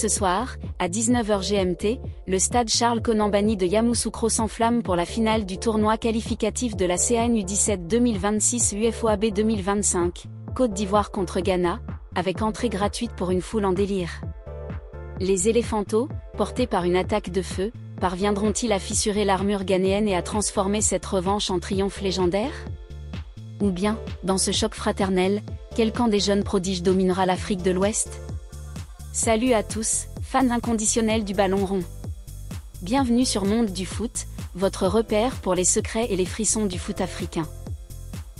Ce soir, à 19h GMT, le stade Charles Konan-Banny de Yamoussoukro s'enflamme pour la finale du tournoi qualificatif de la CAN U17 2026 UFOAB 2025, Côte d'Ivoire contre Ghana, avec entrée gratuite pour une foule en délire. Les éléphantos, portés par une attaque de feu, parviendront-ils à fissurer l'armure ghanéenne et à transformer cette revanche en triomphe légendaire? Ou bien, dans ce choc fraternel, quel camp des jeunes prodiges dominera l'Afrique de l'Ouest? Salut à tous, fans inconditionnels du ballon rond. Bienvenue sur Monde du Foot, votre repère pour les secrets et les frissons du foot africain.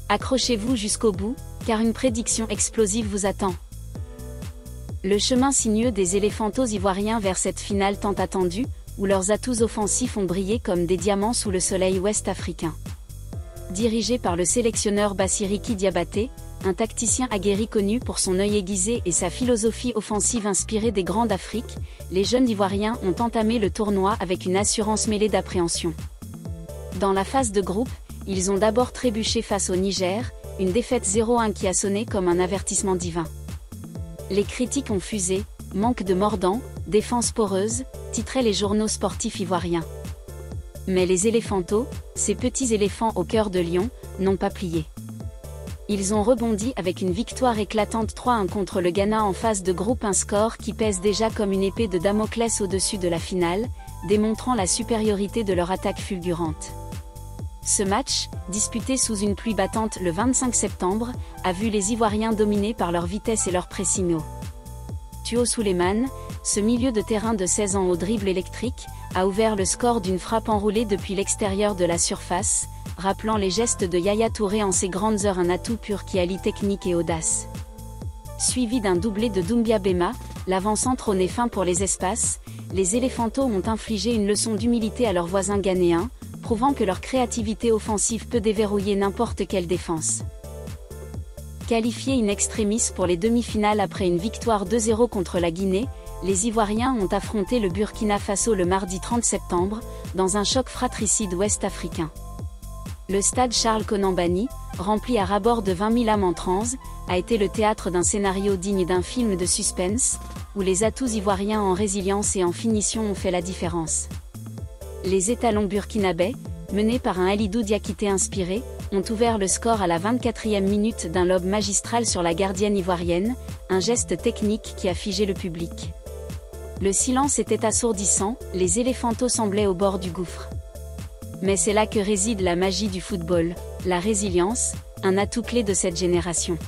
Accrochez-vous jusqu'au bout, car une prédiction explosive vous attend. Le chemin sinueux des éléphantos ivoiriens vers cette finale tant attendue, où leurs atouts offensifs ont brillé comme des diamants sous le soleil ouest-africain. Dirigé par le sélectionneur Bassiriki Diabaté, un tacticien aguerri connu pour son œil aiguisé et sa philosophie offensive inspirée des grands d'Afrique, les jeunes Ivoiriens ont entamé le tournoi avec une assurance mêlée d'appréhension. Dans la phase de groupe, ils ont d'abord trébuché face au Niger, une défaite 0-1 qui a sonné comme un avertissement divin. Les critiques ont fusé, manque de mordant, défense poreuse, titraient les journaux sportifs ivoiriens. Mais les éléphantos, ces petits éléphants au cœur de lion, n'ont pas plié. Ils ont rebondi avec une victoire éclatante 3-1 contre le Ghana en phase de groupe, un score qui pèse déjà comme une épée de Damoclès au-dessus de la finale, démontrant la supériorité de leur attaque fulgurante. Ce match, disputé sous une pluie battante le 25 septembre, a vu les Ivoiriens dominés par leur vitesse et leur pressing haut. Tuo Souleymane, ce milieu de terrain de 16 ans au dribble électrique, a ouvert le score d'une frappe enroulée depuis l'extérieur de la surface, rappelant les gestes de Yaya Touré en ses grandes heures, un atout pur qui allie technique et audace. Suivi d'un doublé de Doumbia Bema, l'avant-centre au nez fin pour les espaces, les éléphantos ont infligé une leçon d'humilité à leurs voisins ghanéens, prouvant que leur créativité offensive peut déverrouiller n'importe quelle défense. Qualifiés in extremis pour les demi-finales après une victoire 2-0 contre la Guinée, les Ivoiriens ont affronté le Burkina Faso le mardi 30 septembre, dans un choc fratricide ouest-africain. Le stade Charles Konan-Banny, rempli à ras-bord de 20 000 âmes en transe, a été le théâtre d'un scénario digne d'un film de suspense, où les atouts ivoiriens en résilience et en finition ont fait la différence. Les étalons burkinabés, menés par un Halidou Diakité inspiré, ont ouvert le score à la 24e minute d'un lob magistral sur la gardienne ivoirienne, un geste technique qui a figé le public. Le silence était assourdissant, les éléphantos semblaient au bord du gouffre. Mais c'est là que réside la magie du football, la résilience, un atout clé de cette génération.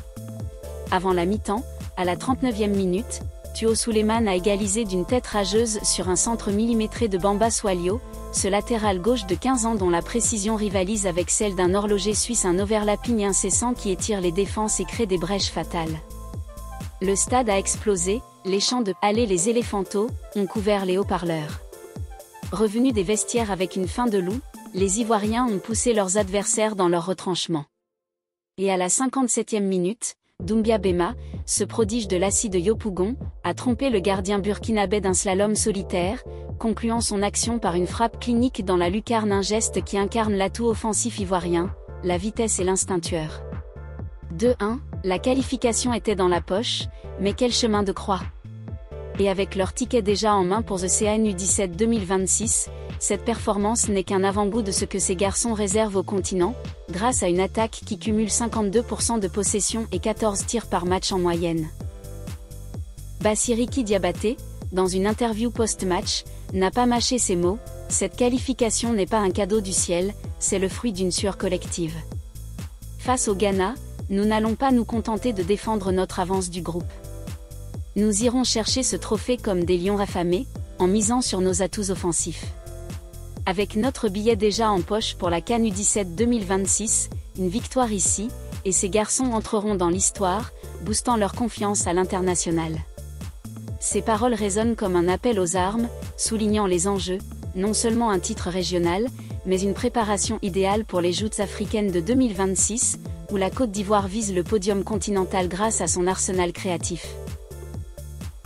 Avant la mi-temps, à la 39e minute, Tuo Souleymane a égalisé d'une tête rageuse sur un centre millimétré de Bamba Swalio, ce latéral gauche de 15 ans dont la précision rivalise avec celle d'un horloger suisse, un overlapping incessant qui étire les défenses et crée des brèches fatales. Le stade a explosé, les chants de « Allez les éléphantos » ont couvert les haut-parleurs. Revenus des vestiaires avec une faim de loup, les Ivoiriens ont poussé leurs adversaires dans leur retranchement. Et à la 57e minute, Doumbia Bema, ce prodige de l'Aci de Yopougon, a trompé le gardien burkinabé d'un slalom solitaire, concluant son action par une frappe clinique dans la lucarne, un geste qui incarne l'atout offensif ivoirien, la vitesse et l'instinct tueur. 2-1, la qualification était dans la poche, mais quel chemin de croix! Et avec leur ticket déjà en main pour The CAN U17 2026, cette performance n'est qu'un avant-goût de ce que ces garçons réservent au continent, grâce à une attaque qui cumule 52% de possession et 14 tirs par match en moyenne. Bassiriki Diabaté, dans une interview post-match, n'a pas mâché ses mots, cette qualification n'est pas un cadeau du ciel, c'est le fruit d'une sueur collective. Face au Ghana, nous n'allons pas nous contenter de défendre notre avance du groupe. Nous irons chercher ce trophée comme des lions affamés, en misant sur nos atouts offensifs. Avec notre billet déjà en poche pour la CAN U17 2026, une victoire ici, et ces garçons entreront dans l'histoire, boostant leur confiance à l'international. Ces paroles résonnent comme un appel aux armes, soulignant les enjeux, non seulement un titre régional, mais une préparation idéale pour les Joutes africaines de 2026, où la Côte d'Ivoire vise le podium continental grâce à son arsenal créatif.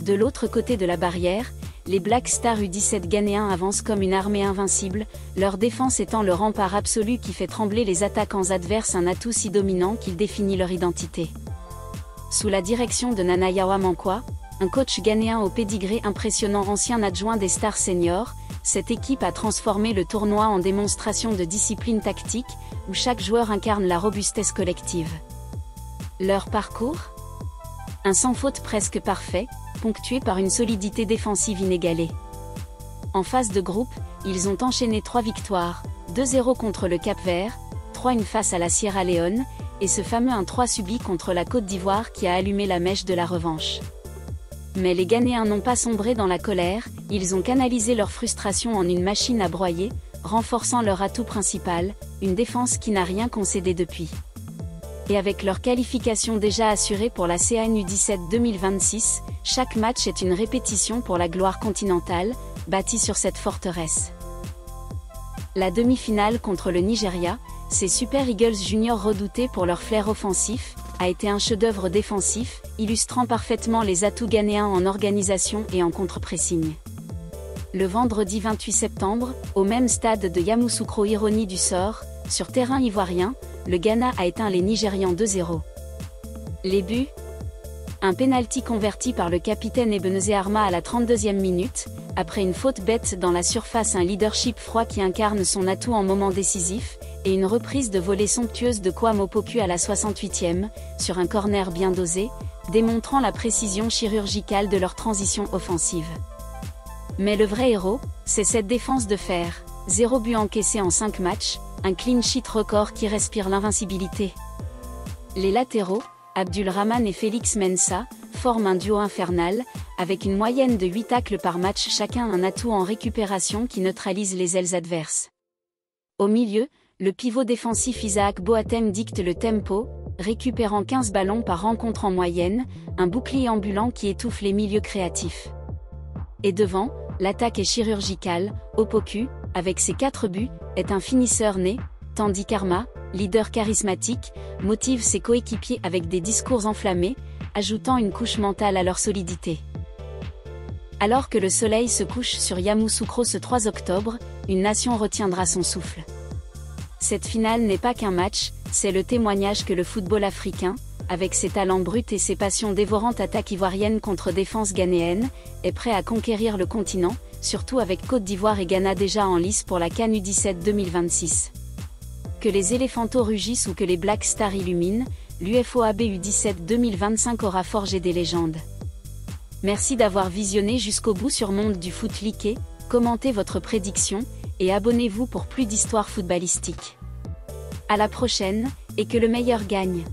De l'autre côté de la barrière, les Black Stars U17 ghanéens avancent comme une armée invincible, leur défense étant le rempart absolu qui fait trembler les attaquants adverses, un atout si dominant qu'il définit leur identité. Sous la direction de Nana Yawa Mankwa, Un coach ghanéen au pédigré impressionnant, ancien adjoint des Stars Seniors, cette équipe a transformé le tournoi en démonstration de discipline tactique, où chaque joueur incarne la robustesse collective. Leur parcours ? Un sans faute presque parfait, ponctué par une solidité défensive inégalée. En phase de groupe, ils ont enchaîné 3 victoires, 2-0 contre le Cap-Vert, 3-1 face à la Sierra Leone, et ce fameux 1-3 subi contre la Côte d'Ivoire qui a allumé la mèche de la revanche. Mais les Ghanéens n'ont pas sombré dans la colère, ils ont canalisé leur frustration en une machine à broyer, renforçant leur atout principal, une défense qui n'a rien concédé depuis. Et avec leur qualification déjà assurée pour la CAN U17 2026, chaque match est une répétition pour la gloire continentale, bâtie sur cette forteresse. La demi-finale contre le Nigeria, ces Super Eagles juniors redoutés pour leur flair offensif, a été un chef-d'œuvre défensif, illustrant parfaitement les atouts ghanéens en organisation et en contre-pressing. Le vendredi 28 septembre, au même stade de Yamoussoukro, ironie du sort, sur terrain ivoirien, le Ghana a éteint les Nigérians 2-0. Les buts ? Un pénalty converti par le capitaine Ebenezer Arma à la 32e minute, après une faute bête dans la surface, un leadership froid qui incarne son atout en moment décisif, et une reprise de volée somptueuse de Kwame Opoku à la 68e, sur un corner bien dosé, démontrant la précision chirurgicale de leur transition offensive. Mais le vrai héros, c'est cette défense de fer, 0 but encaissé en 5 matchs, un clean sheet record qui respire l'invincibilité. Les latéraux, Abdul Rahman et Félix Mensah, forment un duo infernal, avec une moyenne de 8 tacles par match chacun, un atout en récupération qui neutralise les ailes adverses. Au milieu, le pivot défensif Isaac Boateng dicte le tempo, récupérant 15 ballons par rencontre en moyenne, un bouclier ambulant qui étouffe les milieux créatifs. Et devant, l'attaque est chirurgicale, Opoku, avec ses 4 buts, est un finisseur né, tandis qu'Arma, leader charismatique, motive ses coéquipiers avec des discours enflammés, ajoutant une couche mentale à leur solidité. Alors que le soleil se couche sur Yamoussoukro ce 3 octobre, une nation retiendra son souffle. Cette finale n'est pas qu'un match, c'est le témoignage que le football africain, avec ses talents bruts et ses passions dévorantes, attaques ivoiriennes contre défense ghanéenne, est prêt à conquérir le continent, surtout avec Côte d'Ivoire et Ghana déjà en lice pour la CAN U17 2026. Que les éléphantos rugissent ou que les Black Stars illuminent, l'UFOAB U17 2025 aura forgé des légendes. Merci d'avoir visionné jusqu'au bout sur Monde du Foot. Likez, commentez votre prédiction, et abonnez-vous pour plus d'histoires footballistiques. À la prochaine, et que le meilleur gagne.